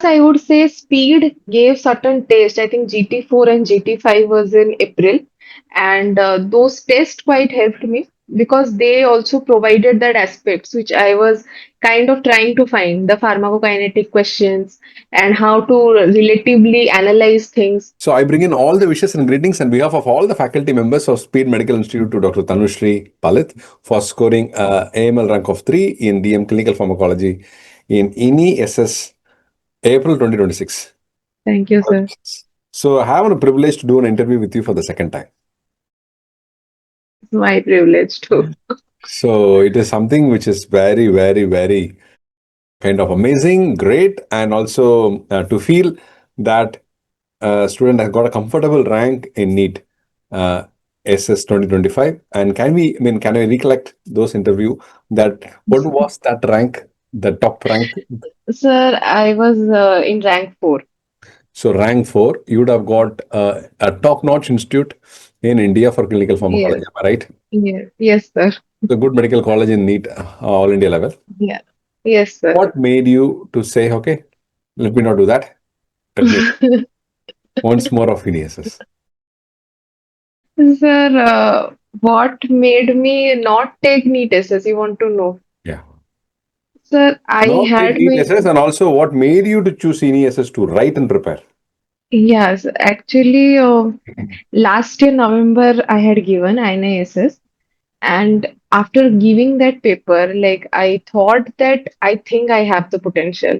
I would say speed gave certain taste. I think GT4 and GT5 was in April, and those tests quite helped me because they also provided that aspects which I was kind of trying to find the pharmacokinetic questions and how to relatively analyze things. So I bring in all the wishes and greetings on behalf of all the faculty members of Speed Medical Institute to Dr. Tanushree Palit for scoring AML rank of 3 in DM Clinical Pharmacology in NEES April 2026. Thank you, sir. So I have a privilege to do an interview with you for the second time. It's my privilege too. So it is something which is very, very, very kind of amazing, great, and also to feel that a student has got a comfortable rank in NEET SS 2025. And can I recollect those interview that what was that rank, the top rank? Sir, I was in rank 4. So rank 4, you would have got a top-notch institute in India for clinical pharmacology, Yes, am I right? yes, sir. The good medical college in NEET, all India level. Yeah, yes, sir. What made you to say, okay, let me not do that. Let me once more of NESS. Sir, what made me not take NEET SS? You want to know? Yeah. Sir, I Now take had NEET my SS, and also what made you to choose NESS to write and prepare? yes, actually, last year November I had given INISS, and after giving that paper, like I thought that I think I have the potential.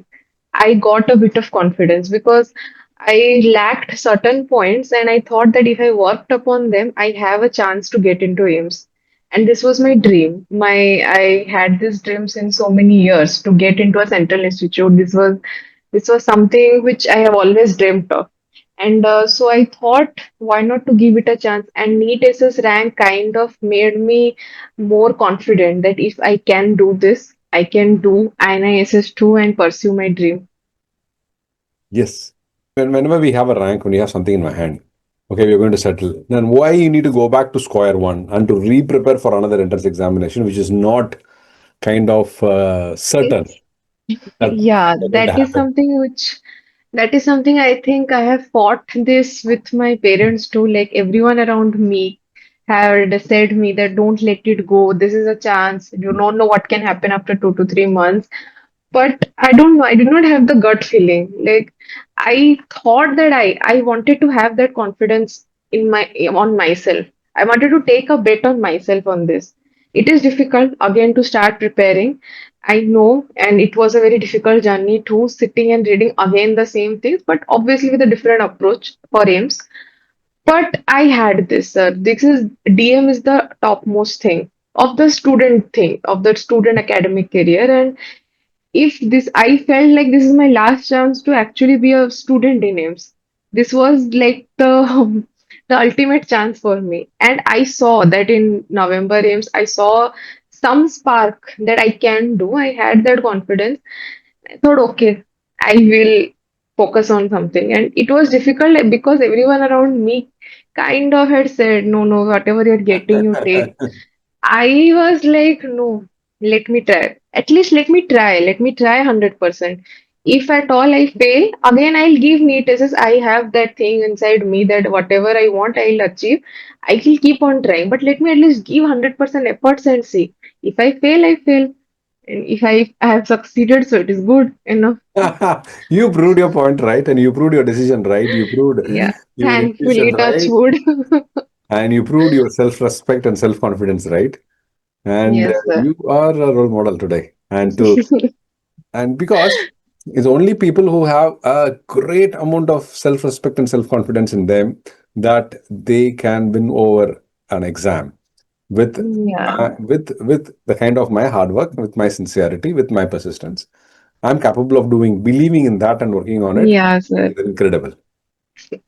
I got a bit of confidence because I lacked certain points, and I thought that if I worked upon them, I have a chance to get into AIMS. And this was my dream. I had this dream since so many years to get into a central institute. This was something which I have always dreamt of. And so I thought, why not to give it a chance? And NEET SS rank kind of made me more confident that if I can do this, I can do INISS too and pursue my dream. Yes. Whenever we have a rank, when we have something in my hand, okay, we're going to settle. Then why you need to go back to square one and to re-prepare for another entrance examination, which is not kind of certain that Yeah, is going to happen. that is something I think I have fought this with my parents too. Like everyone around me had said me that don't let it go. This is a chance. You don't know what can happen after 2 to 3 months. But I don't know. I did not have the gut feeling. Like I thought that I wanted to have that confidence in my on myself. I wanted to take a bet on myself on this. It is difficult again to start preparing. I know, and it was a very difficult journey too, sitting and reading again the same things, but obviously with a different approach for AIMS. But I had this. This is DM is the topmost thing of the student thing of the student academic career, and if this I felt like this is my last chance to actually be a student in AIMS. This was like the ultimate chance for me. And I saw that in November AIMS, I saw some spark that I can do. I had that confidence. I thought, okay, I will focus on something. And it was difficult like, because everyone around me kind of had said, no, no, whatever you're getting, you take. I was like, no, let me try. At least let me try. Let me try 100%. If at all I fail, again I'll give NEET tests. I have that thing inside me that whatever I want, I'll achieve. I will keep on trying, but let me at least give 100% efforts and see. If I fail, I fail. And if I have succeeded, so it is good enough. You proved your point right, and you proved your decision right. You proved Yeah, your intuition thankfully, touch right, wood. and you proved your self-respect and self-confidence right. And Yes, sir. you are a role model today. And because it's only people who have a great amount of self-respect and self-confidence in them that they can win over an exam with Yeah, with the kind of my hard work, with my sincerity, with my persistence. I'm capable of doing, believing in that and working on it. yeah, It sir. is incredible.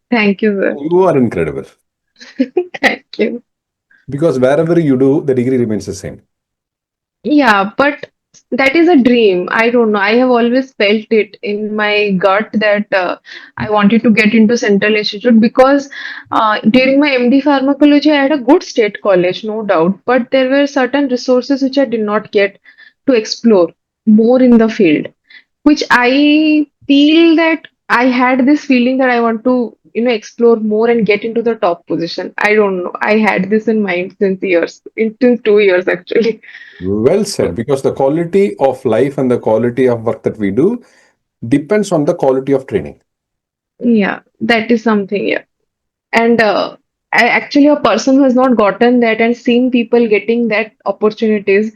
Thank you, And you are incredible sir. Thank you. because wherever you do, the degree remains the same. Yeah, but that is a dream. I don't know. I have always felt it in my gut that I wanted to get into Central Institute because during my MD pharmacology, I had a good state college, no doubt, but there were certain resources which I did not get to explore more in the field, which I feel that I had this feeling that I want to, explore more and get into the top position. I don't know. I had this in mind since years, since 2 years actually. Well said, because the quality of life and the quality of work that we do depends on the quality of training. Yeah, that is something. Yeah. And I actually a person who has not gotten that and seen people getting that opportunities,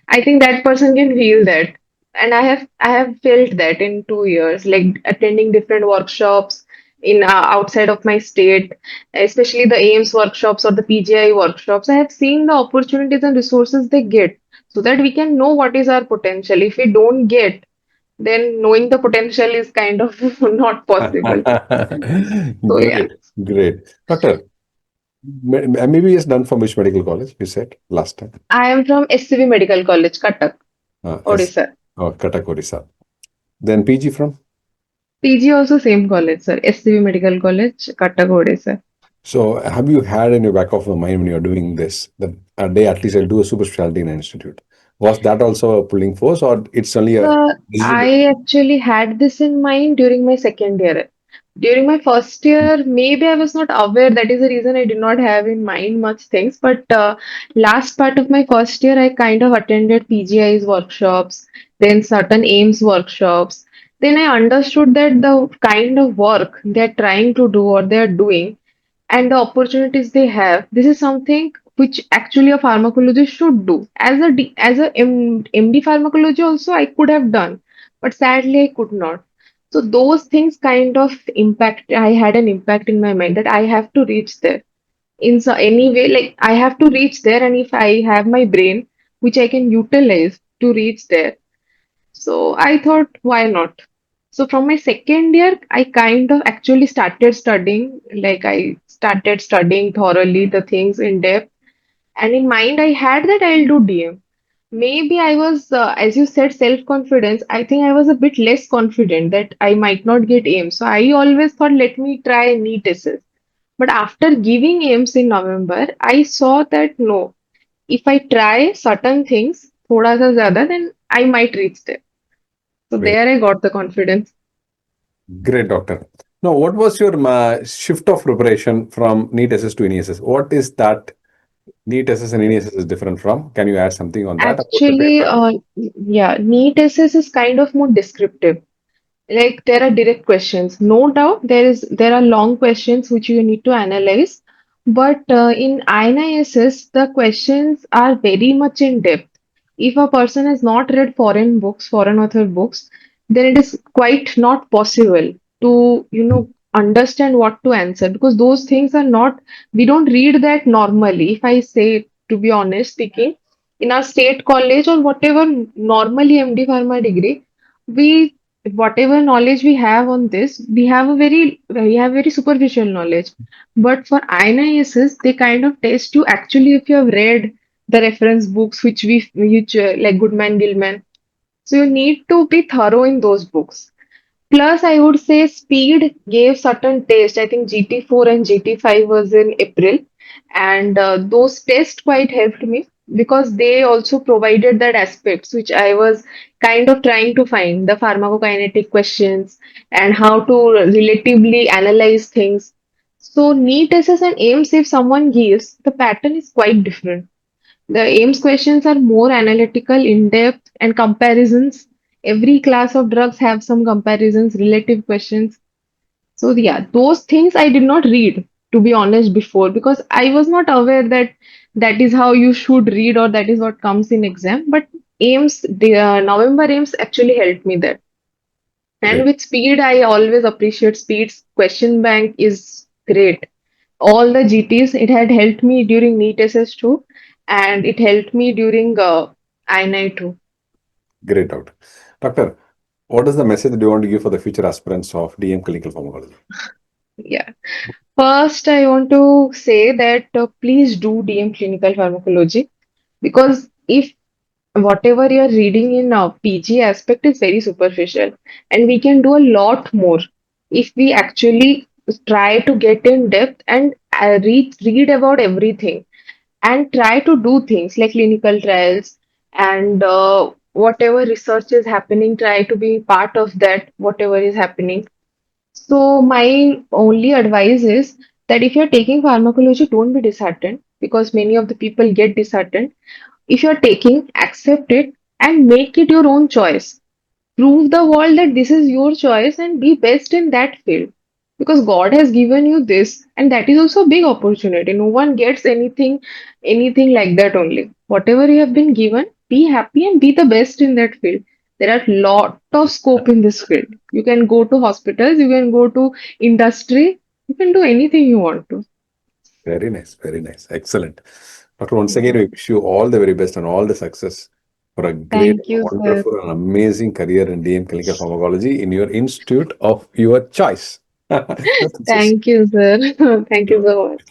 I think that person can feel that. And I have felt that in 2 years, like attending different workshops in outside of my state, especially the AIMS workshops or the PGI workshops. I have seen the opportunities and resources they get so that we can know what is our potential. If we don't get, then knowing the potential is kind of not possible. So yeah. Great, great. Doctor, MBBS done from which medical college? You said last time. I am from SCV Medical College, Cuttack, S. Odisha. Oh, Cuttack, Odisha. Then PG from? PG also same college, sir. SCV Medical College, Cuttack, Odisha. So, have you had in your back of the mind when you're doing this that a day at least I'll do a super specialty in an institute? Was that also a pulling force, or it's only a decision that I actually had this in mind during my second year. During my first year, maybe I was not aware. That is the reason I did not have in mind much things. But last part of my first year, I kind of attended PGI's workshops, then certain AIMS workshops. Then I understood that the kind of work they're trying to do or they're doing and the opportunities they have. This is something which actually a pharmacologist should do. As a MD pharmacology also I could have done, but sadly I could not. So those things kind of impact. I had an impact in my mind that I have to reach there in any way. Like I have to reach there, and if I have my brain, which I can utilize to reach there, so I thought, why not? So from my second year, I kind of actually started studying. Like I started studying thoroughly the things in depth. And in mind, I had that I'll do DM. Maybe I was, as you said, self-confidence. I think I was a bit less confident that I might not get AIM. So I always thought, let me try NEET. But after giving AIMS in November, I saw that no, if I try certain things, thoda sa zyada, then I might reach there. So great, there I got the confidence. great, doctor. Now, what was your shift of preparation from NEET SS to NESS? What is that NEET SS and NESS is different from? Can you add something on that about the Actually, paper? yeah, NEET SS is kind of more descriptive. Like there are direct questions. No doubt there are long questions which you need to analyze. But in INISS, the questions are very much in depth. If a person has not read foreign books, foreign author books, then it is quite not possible to, understand what to answer because those things are not, we don't read that normally. If I say, to be honest speaking, in our state college or whatever, normally MD Pharma degree, we whatever knowledge we have on this, we have very superficial knowledge. But for INISS, they kind of test you actually if you have read the reference books which like Goodman Gilman. So you need to be thorough in those books. Plus, I would say speed gave certain taste. I think GT4 and GT5 was in April, and those tests quite helped me because they also provided that aspects which I was kind of trying to find the pharmacokinetic questions and how to relatively analyze things. So, NEET SS and AIMS, if someone gives, the pattern is quite different. The AIMS questions are more analytical, in-depth, and comparisons. Every class of drugs have some comparisons, relative questions. So yeah, those things I did not read, to be honest, before because I was not aware that that is how you should read or that is what comes in exam. But AIMS, the November AIMS actually helped me there. And Great, with speed, I always appreciate speeds. Question bank is great. All the GTs, it had helped me during NEET SS too, and it helped me during INI too. great, doctor. Doctor, what is the message that you want to give for the future aspirants of DM clinical pharmacology? Yeah. First, I want to say that please do DM clinical pharmacology because if whatever you're reading in PG aspect is very superficial, and we can do a lot more if we actually try to get in depth and read about everything and try to do things like clinical trials and whatever research is happening, try to be part of that, whatever is happening. So my only advice is that if you're taking pharmacology, don't be disheartened because many of the people get disheartened. If you're taking, accept it and make it your own choice. Prove the world that this is your choice and be best in that field. Because God has given you this, and that is also a big opportunity. No one gets anything like that only. Whatever you have been given, be happy and be the best in that field. There are lot of scope in this field. You can go to hospitals, you can go to industry, you can do anything you want to. Very nice, very nice. Excellent. Doctor, once again, Yeah. we wish you all the very best and all the success for a great, Thank you, sir. wonderful, and amazing career in DM Clinical Pharmacology in your institute of your choice. Best wishes. Thank you, sir. Thank you so much.